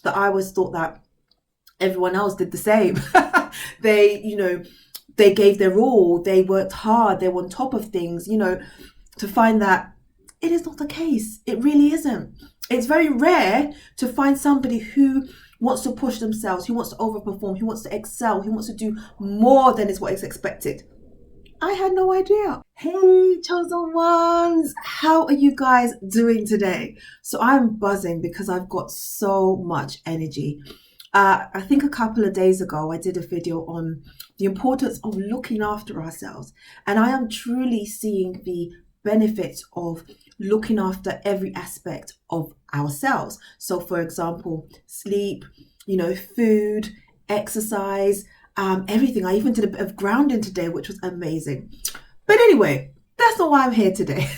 that I always thought that everyone else did the same. They gave their all, they worked hard, they were on top of things, to find that it is not the case. It really isn't. It's very rare to find somebody who wants to push themselves, who wants to overperform, who wants to excel, who wants to do more than is what is expected. I had no idea. Hey, chosen ones, how are you guys doing today? So I'm buzzing because I've got so much energy. I think a couple of days ago, I did a video on the importance of looking after ourselves. And I am truly seeing the benefits of looking after every aspect of ourselves. So for example, sleep, food, exercise, everything. I even did a bit of grounding today, which was amazing. But anyway, that's not why I'm here today.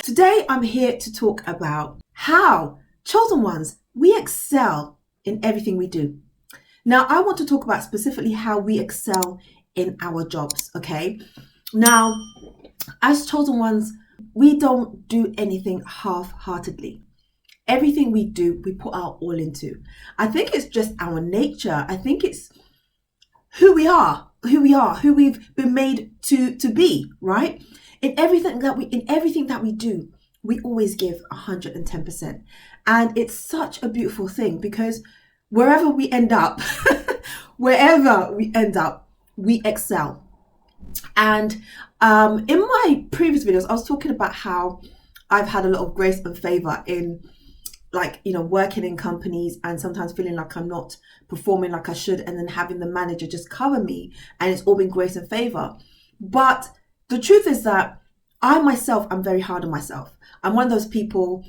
Today, I'm here to talk about how, chosen ones, we excel in everything we do. Now, I want to talk about specifically how we excel in our jobs, okay? Now, as chosen ones, we don't do anything half-heartedly. Everything we do, we put our all into. I think it's just our nature. I think it's who we are, who we've been made to be, right? In everything that we do, we always give 110%. And it's such a beautiful thing because wherever we end up, we excel. And in my previous videos, I was talking about how I've had a lot of grace and favor in working in companies and sometimes feeling like I'm not performing like I should, and then having the manager just cover me, and it's all been grace and favor. But the truth is that I myself, I'm very hard on myself. I'm one of those people,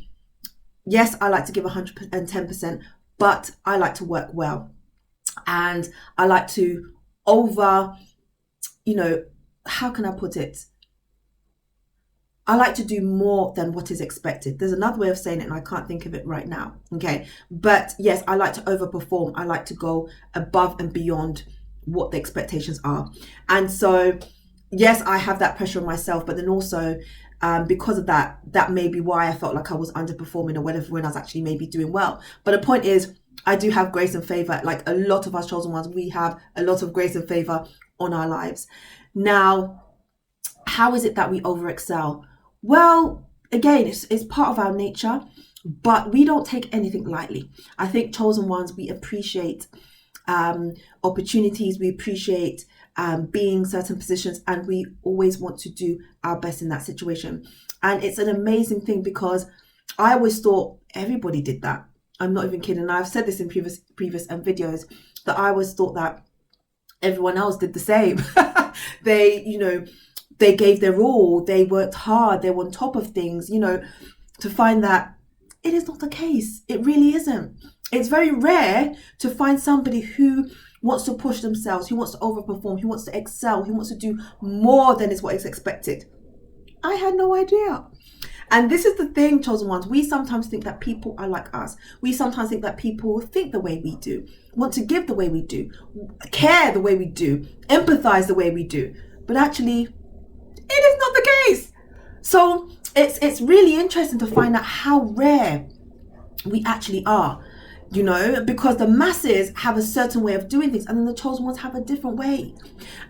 yes, I like to give 110%, but I like to work well. And I like to how can I put it? I like to do more than what is expected. There's another way of saying it and I can't think of it right now. Okay. But yes, I like to overperform. I like to go above and beyond what the expectations are. And so, yes, I have that pressure on myself, but then also because of that may be why I felt like I was underperforming or whatever when I was actually maybe doing well. But the point is, I do have grace and favor. Like a lot of us chosen ones, we have a lot of grace and favor on our lives. Now, how is it that we overexcel? Well, again, it's part of our nature, but we don't take anything lightly. I think chosen ones, we appreciate opportunities, we appreciate being certain positions, and we always want to do our best in that situation. And it's an amazing thing because I always thought everybody did that. I'm not even kidding. And I've said this in previous videos that I always thought that everyone else did the same. They gave their all, they worked hard, they were on top of things, to find that it is not the case. It really isn't. It's very rare to find somebody who wants to push themselves, who wants to overperform, who wants to excel, who wants to do more than is what is expected. I had no idea. And this is the thing, chosen ones. We sometimes think that people are like us. We sometimes think that people think the way we do, want to give the way we do, care the way we do, empathize the way we do. But actually, it is not the case. So it's really interesting to find out how rare we actually are, because the masses have a certain way of doing things and then the chosen ones have a different way.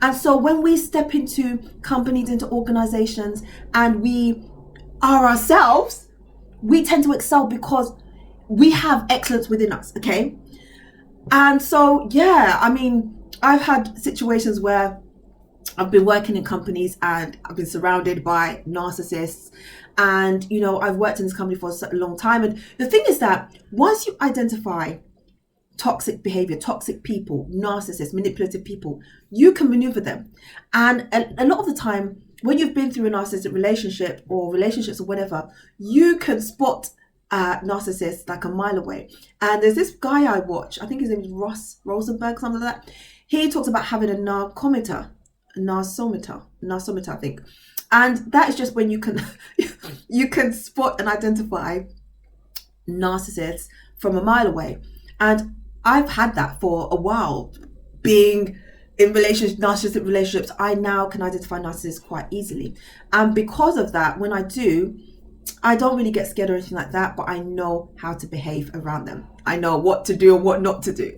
And so when we step into companies, into organizations, and we are ourselves, we tend to excel because we have excellence within us, okay? And so, yeah, I mean, I've had situations where I've been working in companies and I've been surrounded by narcissists. And, I've worked in this company for a long time. And the thing is that once you identify toxic behavior, toxic people, narcissists, manipulative people, you can maneuver them. And a lot of the time, when you've been through a narcissistic relationship or relationships or whatever, you can spot narcissists like a mile away. And there's this guy I watch, I think his name is Ross Rosenberg, something like that. He talks about having a narsometer, I think. And that is just when you can you can spot and identify narcissists from a mile away. And I've had that for a while, being in narcissistic relationships. I now can identify narcissists quite easily. And because of that, when I do, I don't really get scared or anything like that, but I know how to behave around them. I know what to do and what not to do.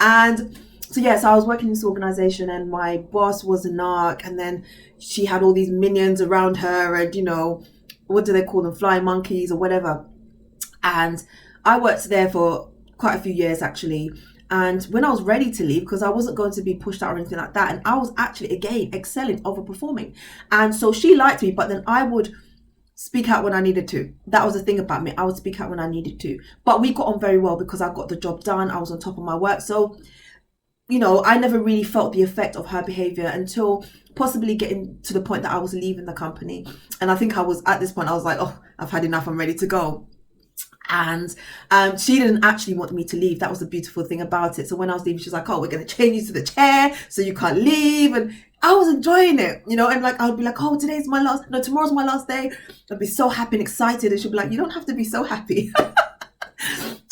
And so, yes, I was working in this organization, and my boss was a narc, and then she had all these minions around her, and, what do they call them? Flying monkeys or whatever. And I worked there for quite a few years, actually. And when I was ready to leave, because I wasn't going to be pushed out or anything like that, and I was actually, again, excelling, overperforming. And so she liked me, but then I would speak out when I needed to. That was the thing about me. I would speak out when I needed to. But we got on very well because I got the job done. I was on top of my work. So, I never really felt the effect of her behavior until possibly getting to the point that I was leaving the company. And I think I was, at this point, I was like, oh, I've had enough. I'm ready to go. And she didn't actually want me to leave. That was the beautiful thing about it. So when I was leaving, she was like, oh, we're going to change you to the chair so you can't leave. And I was enjoying it, and like, I would be like, oh, tomorrow's my last day. I'd be so happy and excited. And she'd be like, you don't have to be so happy.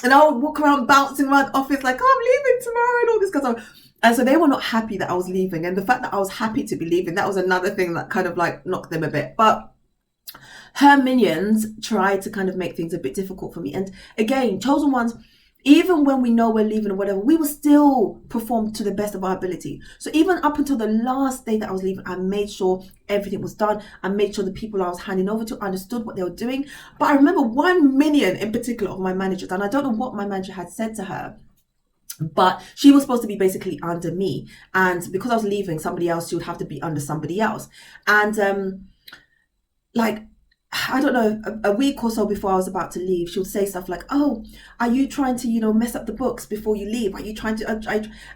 And I would walk around bouncing around the office like, oh, I'm leaving tomorrow and all this kind of stuff. And so they were not happy that I was leaving. And the fact that I was happy to be leaving, that was another thing that kind of like knocked them a bit. But her minions tried to kind of make things a bit difficult for me. And again, chosen ones, even when we know we're leaving or whatever, we will still perform to the best of our ability. So even up until the last day that I was leaving, I made sure everything was done. I made sure the people I was handing over to understood what they were doing. But I remember one minion in particular of my manager, and I don't know what my manager had said to her, but she was supposed to be basically under me. And because I was leaving somebody else, she would have to be under somebody else. And I don't know, a week or so before I was about to leave, she would say stuff like, oh, are you trying to, mess up the books before you leave? Are you trying to,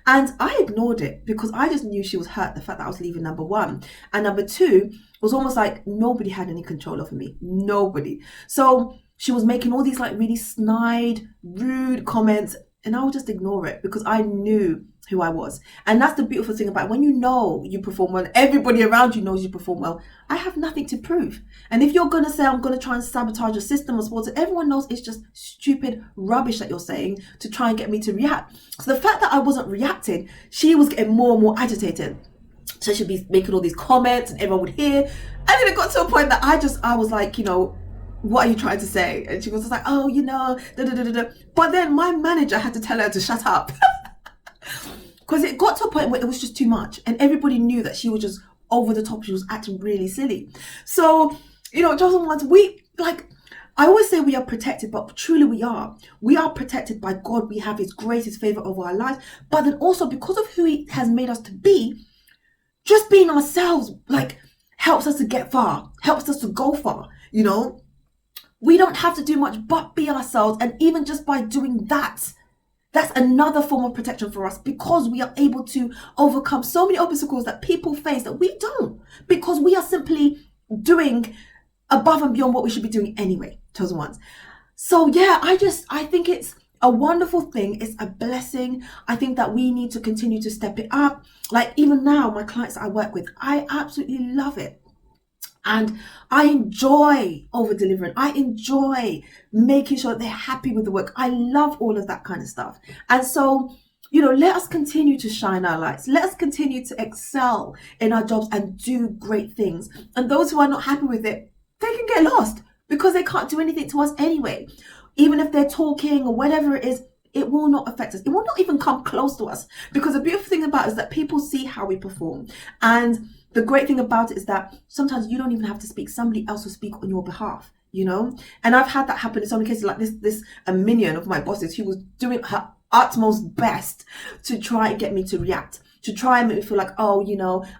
and I ignored it because I just knew she was hurt, the fact that I was leaving, number one. And number two, it was almost like nobody had any control over me. Nobody. So she was making all these like really snide, rude comments, and I would just ignore it because I knew who I was. And that's the beautiful thing about it. When you know you perform well, everybody around you knows you perform well, I have nothing to prove. And if you're going to say, I'm going to try and sabotage a system or sports, everyone knows it's just stupid rubbish that you're saying to try and get me to react. So the fact that I wasn't reacting, she was getting more and more agitated. So she'd be making all these comments and everyone would hear. And then it got to a point that I was like, what are you trying to say? And she was just like, oh, da, da, da, da, da. But then my manager had to tell her to shut up. Because it got to a point where it was just too much. And everybody knew that she was just over the top. She was acting really silly. So, chosen ones, I always say we are protected, but truly we are. We are protected by God. We have his grace, his favor over our lives. But then also because of who he has made us to be, just being ourselves, helps us to get far, helps us to go far, We don't have to do much but be ourselves. And even just by doing that, that's another form of protection for us because we are able to overcome so many obstacles that people face that we don't, because we are simply doing above and beyond what we should be doing anyway, chosen ones. So yeah, I think it's a wonderful thing. It's a blessing. I think that we need to continue to step it up. Like even now, my clients that I work with, I absolutely love it. And I enjoy over-delivering. I enjoy making sure that they're happy with the work. I love all of that kind of stuff. And so, let us continue to shine our lights. Let us continue to excel in our jobs and do great things. And those who are not happy with it, they can get lost because they can't do anything to us anyway. Even if they're talking or whatever it is, it will not affect us. It will not even come close to us, because the beautiful thing about it is that people see how we perform. And the great thing about it is that sometimes you don't even have to speak. Somebody else will speak on your behalf, And I've had that happen in so many cases, like this a minion of my bosses who was doing her utmost best to try and get me to react, to try and make me feel like, oh,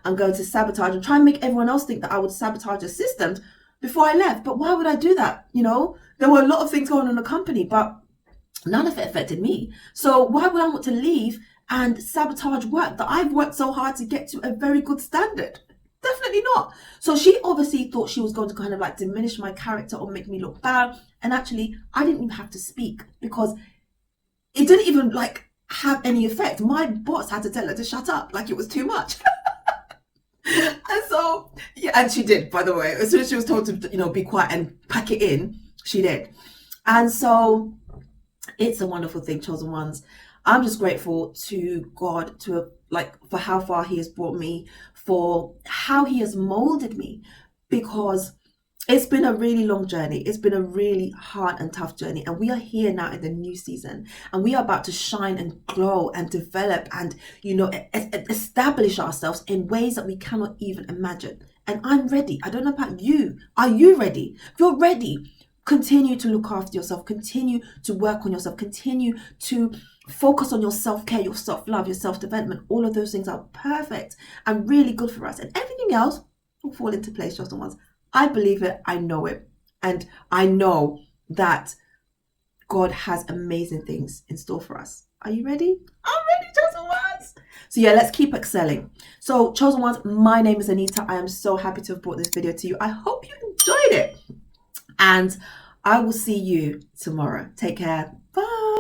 I'm going to sabotage, and try and make everyone else think that I would sabotage the systems before I left. But why would I do that? There were a lot of things going on in the company, but none of it affected me. So why would I want to leave and sabotage work that I've worked so hard to get to a very good standard? Definitely not. So she obviously thought she was going to kind of diminish my character or make me look bad. And actually, I didn't even have to speak because it didn't even have any effect. My boss had to tell her to shut up, it was too much. And so, yeah, and she did, by the way. As soon as she was told to, be quiet and pack it in, she did. And so it's a wonderful thing, chosen ones. I'm just grateful to God for how far he has brought me, for how he has molded me, because It's been a really long journey. It's been a really hard and tough journey. And we are here now in the new season. And we are about to shine and grow and develop and, establish ourselves in ways that we cannot even imagine. And I'm ready. I don't know about you. Are you ready? If you're ready, continue to look after yourself. Continue to work on yourself. Continue to focus on your self-care, your self-love, your self-development. All of those things are perfect and really good for us. And everything else will fall into place, just once. I believe it, I know it. And I know that God has amazing things in store for us. Are you ready? I'm ready, chosen ones. So yeah, let's keep excelling. So chosen ones, my name is Anita. I am so happy to have brought this video to you. I hope you enjoyed it. And I will see you tomorrow. Take care. Bye.